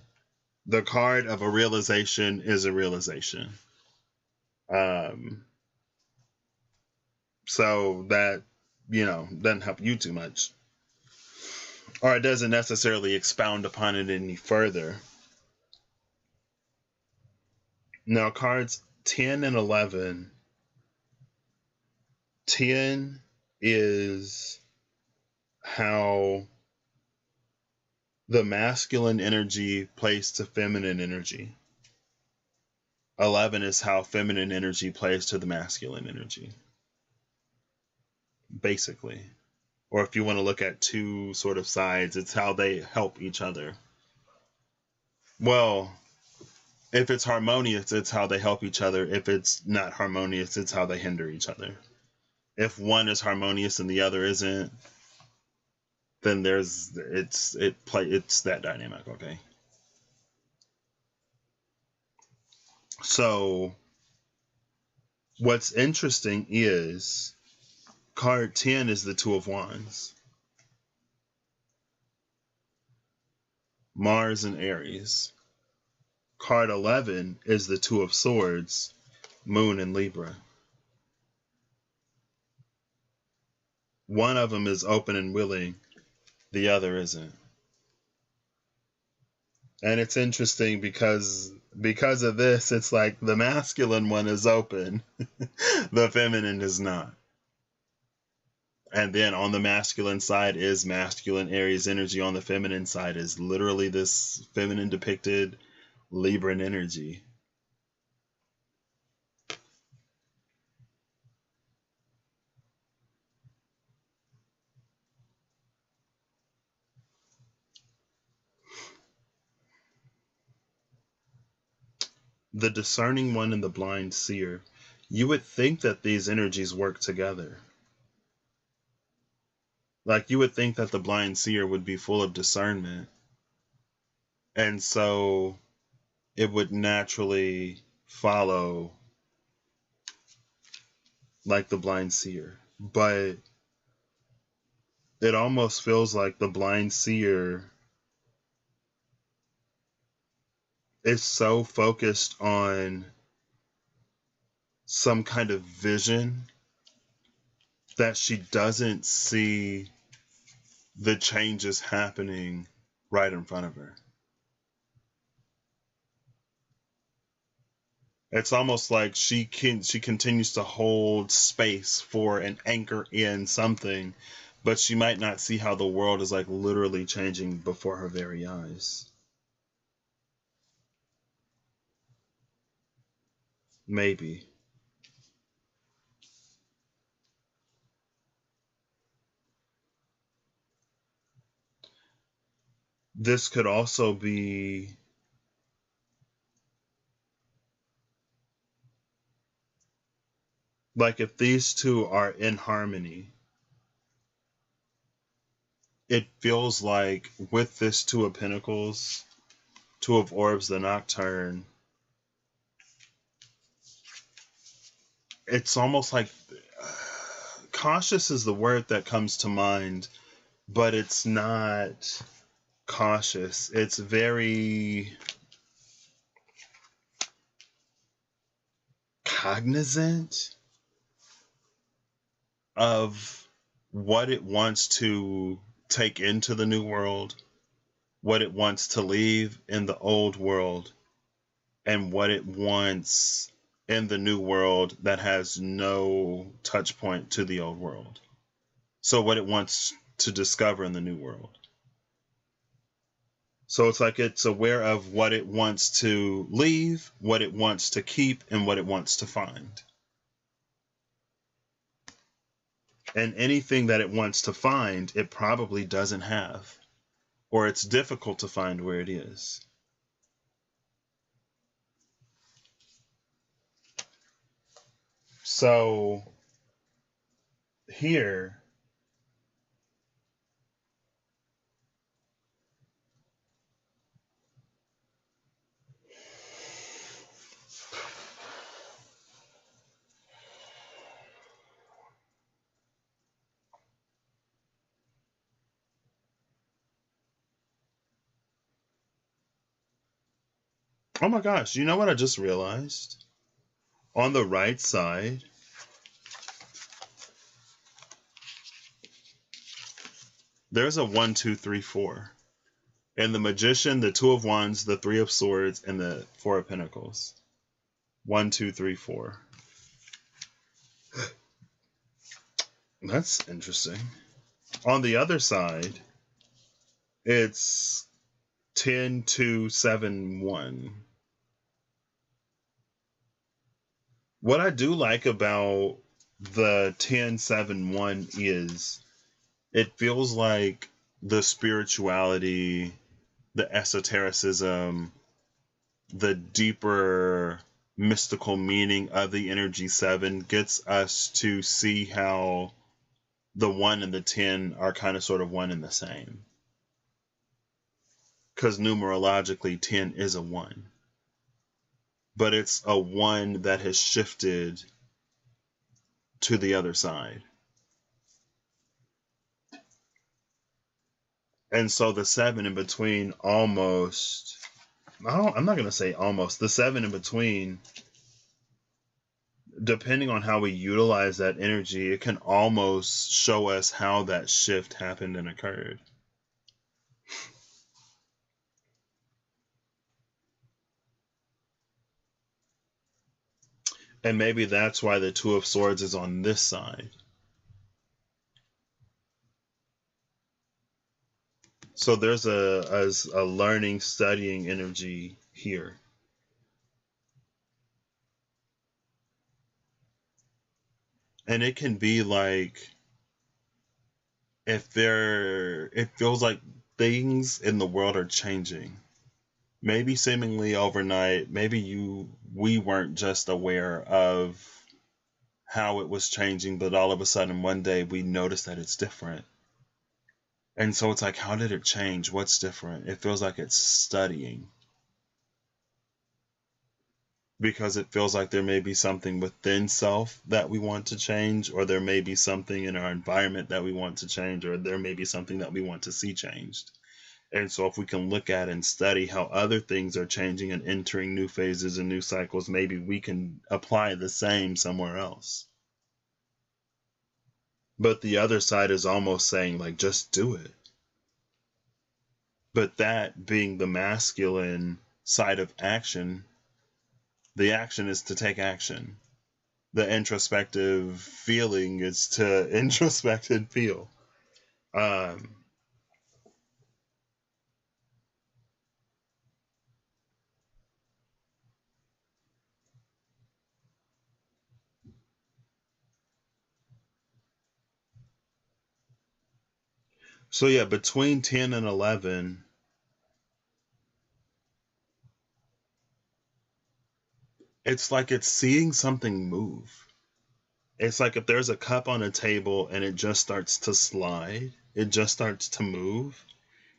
The card of a realization is a realization. So that, doesn't help you too much. Or it doesn't necessarily expound upon it any further. Now, cards 10 and 11. 10 is how the masculine energy plays to feminine energy. 11 is how feminine energy plays to the masculine energy. Basically. Or if you want to look at two sort of sides, it's how they help each other. Well, if it's harmonious, it's how they help each other. If it's not harmonious, it's how they hinder each other. If one is harmonious and the other isn't, then it's that dynamic, okay? So what's interesting is card 10 is the Two of Wands. Mars and Aries. Card 11 is the Two of Swords, Moon and Libra. One of them is open and willing, the other isn't. And it's interesting because of this, it's like the masculine one is open, the feminine is not. And then on the masculine side is masculine Aries energy. On the feminine side is literally this feminine depicted Libran energy. The discerning one and the blind seer. You would think that these energies work together. Like you would think that the blind seer would be full of discernment. And so it would naturally follow like the blind seer. But it almost feels like the blind seer is so focused on some kind of vision that she doesn't see the changes happening right in front of her. It's almost like she continues to hold space for an anchor in something, but she might not see how the world is like literally changing before her very eyes. Maybe. This could also be like if these two are in harmony, it feels like with this Two of Pentacles, Two of Orbs, the Nocturne, it's almost like cautious is the word that comes to mind, but it's not cautious. It's very cognizant of what it wants to take into the new world, what it wants to leave in the old world, and what it wants in the new world that has no touch point to the old world. So what it wants to discover in the new world. So it's like it's aware of what it wants to leave, what it wants to keep, and what it wants to find. And anything that it wants to find, it probably doesn't have. or it's difficult to find where it is. So here, oh my gosh, you know what I just realized? On the right side, there's a 1, 2, 3, 4. And the Magician, the 2 of Wands, the 3 of Swords, and the 4 of Pentacles. 1, 2, 3, 4. That's interesting. On the other side, it's 10, 2, 7, 1. What I do like about the 10, 7, 1 is it feels like the spirituality, the esotericism, the deeper mystical meaning of the energy 7 gets us to see how the 1 and the 10 are kind of sort of one and the same. Because numerologically, 10 is a 1. But it's a 1 that has shifted to the other side. And so the 7 in between almost, I'm not going to say almost, the 7 in between, depending on how we utilize that energy, it can almost show us how that shift happened and occurred. And maybe that's why the 2 of Swords is on this side. So there's a learning, studying energy here. And it can be like, it feels like things in the world are changing. Maybe seemingly overnight, maybe we weren't just aware of how it was changing, but all of a sudden one day we noticed that it's different. And so it's like, how did it change? What's different? It feels like it's studying. Because it feels like there may be something within self that we want to change, or there may be something in our environment that we want to change, or there may be something that we want to see changed. And so if we can look at and study how other things are changing and entering new phases and new cycles, maybe we can apply the same somewhere else. But the other side is almost saying, like, just do it. But that being the masculine side of action, the action is to take action. The introspective feeling is to introspect and feel. So yeah, between 10 and 11, it's like it's seeing something move. It's like if there's a cup on a table and it just starts to slide, it just starts to move.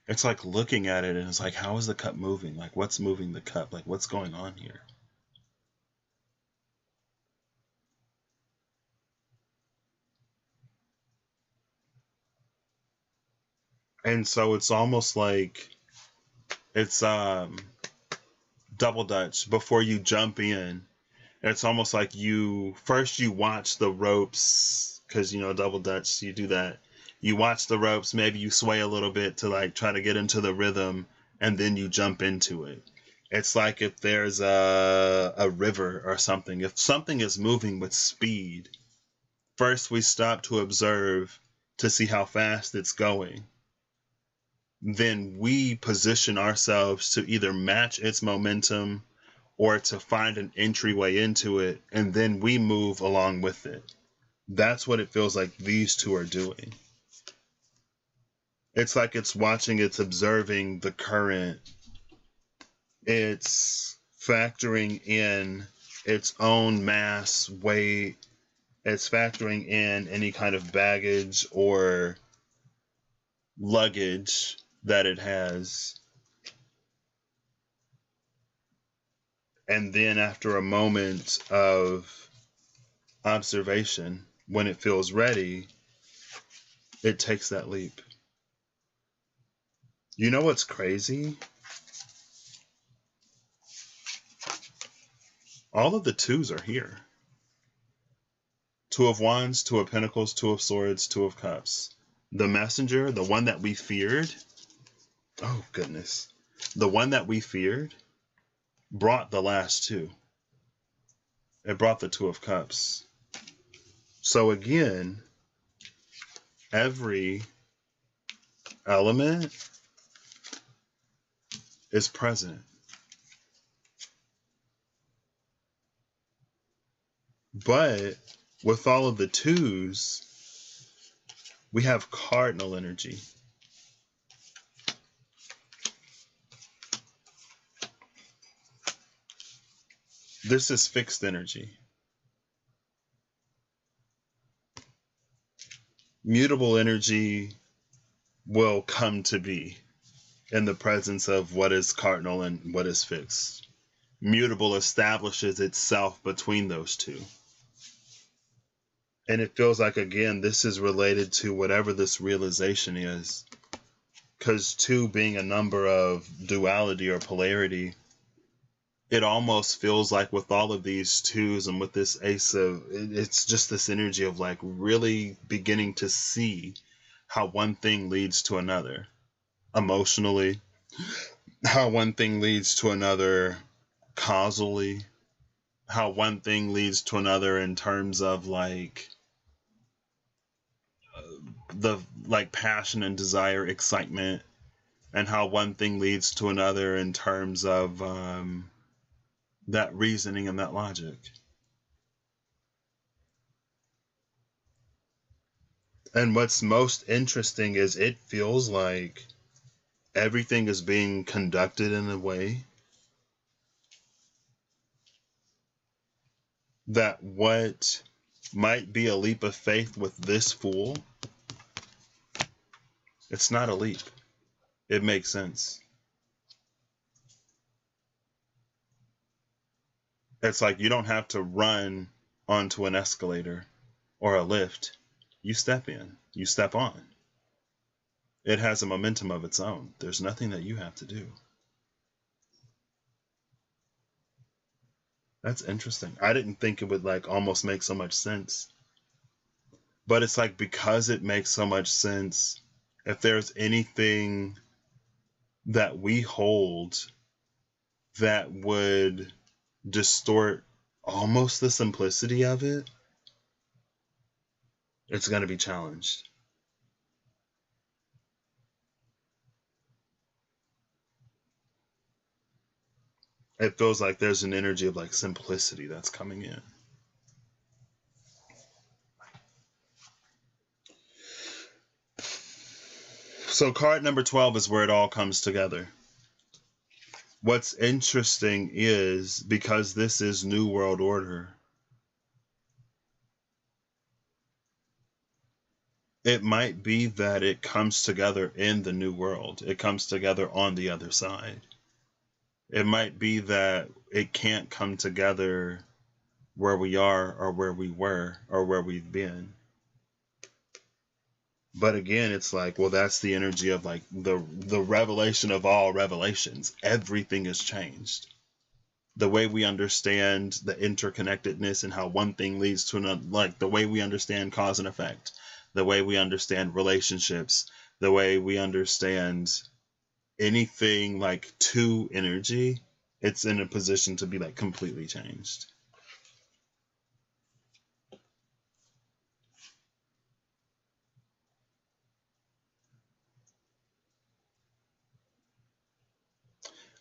It's like looking at it and it's like, how is the cup moving? Like, what's moving the cup? Like, what's going on here? And so it's almost like it's double dutch before you jump in. It's almost like you watch the ropes, because double dutch, you do that. You watch the ropes, maybe you sway a little bit to like try to get into the rhythm, and then you jump into it. It's like if there's a river or something. If something is moving with speed, first we stop to observe to see how fast it's going. Then we position ourselves to either match its momentum or to find an entryway into it, and then we move along with it. That's what it feels like these two are doing. It's like it's watching, it's observing the current. It's factoring in its own mass, weight. It's factoring in any kind of baggage or luggage that it has. And then after a moment of observation, when it feels ready, it takes that leap. You know what's crazy? All of the twos are here. Two of Wands, Two of Pentacles, Two of Swords, Two of Cups. The messenger, the one that we feared, oh goodness, the one that we feared brought the last two. It brought the Two of Cups. So again, every element is present. But with all of the twos, we have cardinal energy. This is fixed energy. Mutable energy will come to be in the presence of what is cardinal and what is fixed. Mutable establishes itself between those two. And it feels like, again, this is related to whatever this realization is. Because 2 being a number of duality or polarity, it almost feels like with all of these twos and with this ace of, it's just this energy of like really beginning to see how one thing leads to another. Emotionally, how one thing leads to another causally, how one thing leads to another in terms of like the like passion and desire, excitement, and how one thing leads to another in terms of that reasoning and that logic. And what's most interesting is it feels like everything is being conducted in a way that what might be a leap of faith with this Fool, it's not a leap. It makes sense. It's like you don't have to run onto an escalator or a lift. You step in, you step on. It has a momentum of its own. There's nothing that you have to do. That's interesting. I didn't think it would like almost make so much sense. But it's like because it makes so much sense, if there's anything that we hold that would distort almost the simplicity of it, it's going to be challenged. It feels like there's an energy of like simplicity that's coming in. So card number 12 is where it all comes together. What's interesting is because this is New World Order, it might be that it comes together in the New World. It comes together on the other side. It might be that it can't come together where we are or where we were or where we've been. But again, it's like, well, that's the energy of like the revelation of all revelations. Everything has changed. The way we understand the interconnectedness and how one thing leads to another, like the way we understand cause and effect, the way we understand relationships, the way we understand anything like two energy, it's in a position to be like completely changed.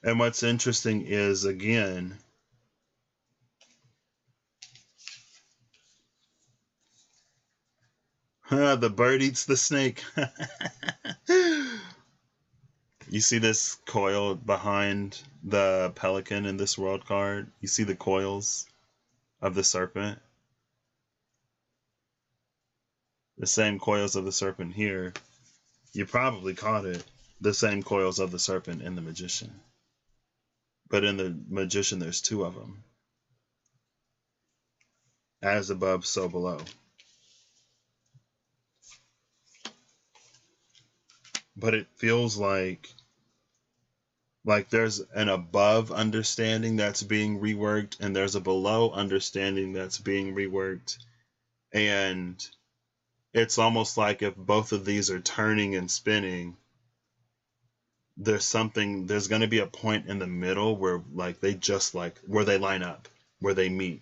And what's interesting is, again, the bird eats the snake. You see this coil behind the pelican in this world card? You see the coils of the serpent? The same coils of the serpent here. You probably caught it. The same coils of the serpent in the magician. But in the magician, there's two of them. As above, so below. But it feels like there's an above understanding that's being reworked, and there's a below understanding that's being reworked. And it's almost like if both of these are turning and spinning, there's going to be a point in the middle where where they line up, where they meet,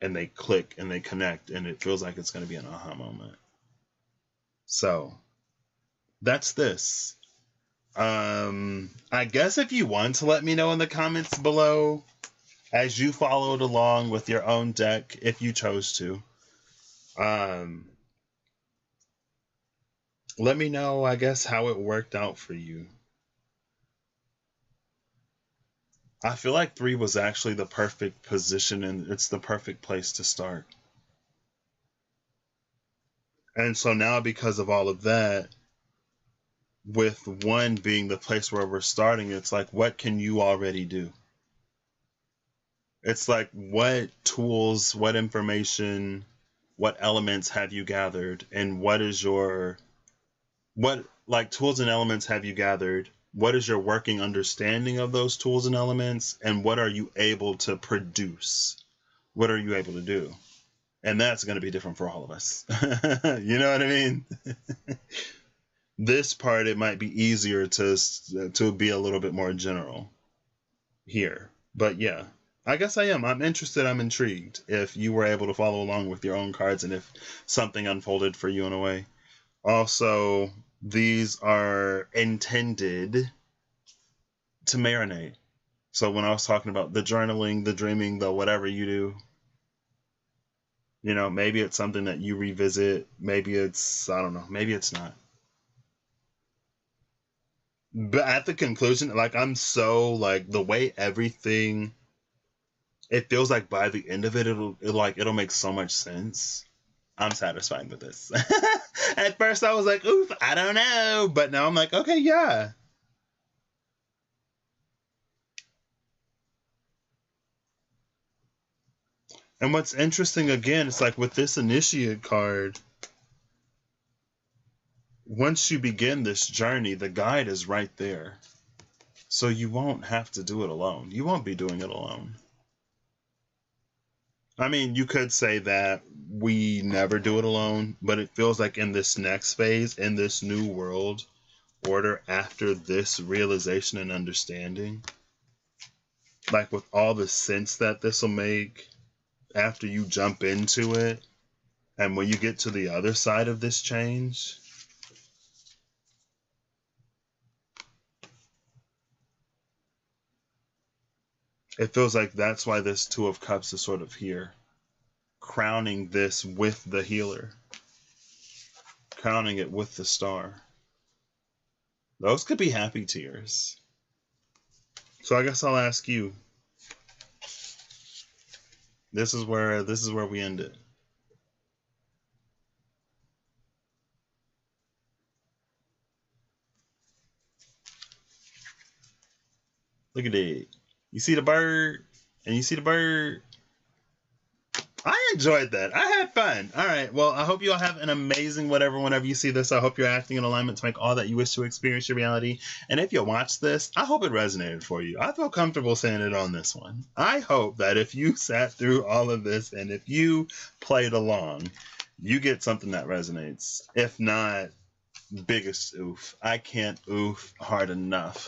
and they click and they connect, and it feels like it's going to be an aha moment. So that's this. I guess if you want to let me know in the comments below as you followed along with your own deck, if you chose to, let me know, I guess, how it worked out for you. I feel like 3 was actually the perfect position, and it's the perfect place to start. And so now, because of all of that, with 1 being the place where we're starting, it's like, what can you already do? It's like, what tools, what information, what elements have you gathered, and what tools and elements have you gathered? What is your working understanding of those tools and elements, and what are you able to produce? What are you able to do? And that's going to be different for all of us. You know what I mean? This part, it might be easier to be a little bit more general here. But yeah, I guess I am. I'm interested. I'm intrigued if you were able to follow along with your own cards and if something unfolded for you in a way. Also, these are intended to marinate. So when I was talking about the journaling, the dreaming, the whatever you do, maybe it's something that you revisit. Maybe it's, I don't know, maybe it's not. But at the conclusion, I'm so, the way everything, it feels like by the end of it, it'll make so much sense. I'm satisfied with this. At first I was like, oof, I don't know. But now I'm like, okay, yeah. And what's interesting, again, it's like with this initiate card, once you begin this journey, the guide is right there. So you won't have to do it alone. You won't be doing it alone. I mean, you could say that we never do it alone, but it feels like in this next phase, in this new world order, after this realization and understanding, with all the sense that this will make after you jump into it, and when you get to the other side of this change, it feels like that's why this 2 of Cups is sort of here, crowning this with the healer, crowning it with the star. Those could be happy tears. So I guess I'll ask you. This is where we end it. Look at it. You see the bird, and you see the bird. I enjoyed that. I had fun. All right. Well, I hope you all have an amazing whenever you see this. I hope you're acting in alignment to make all that you wish to experience your reality. And if you watch this, I hope it resonated for you. I feel comfortable saying it on this one. I hope that if you sat through all of this and if you played along, you get something that resonates. If not, biggest oof. I can't oof hard enough.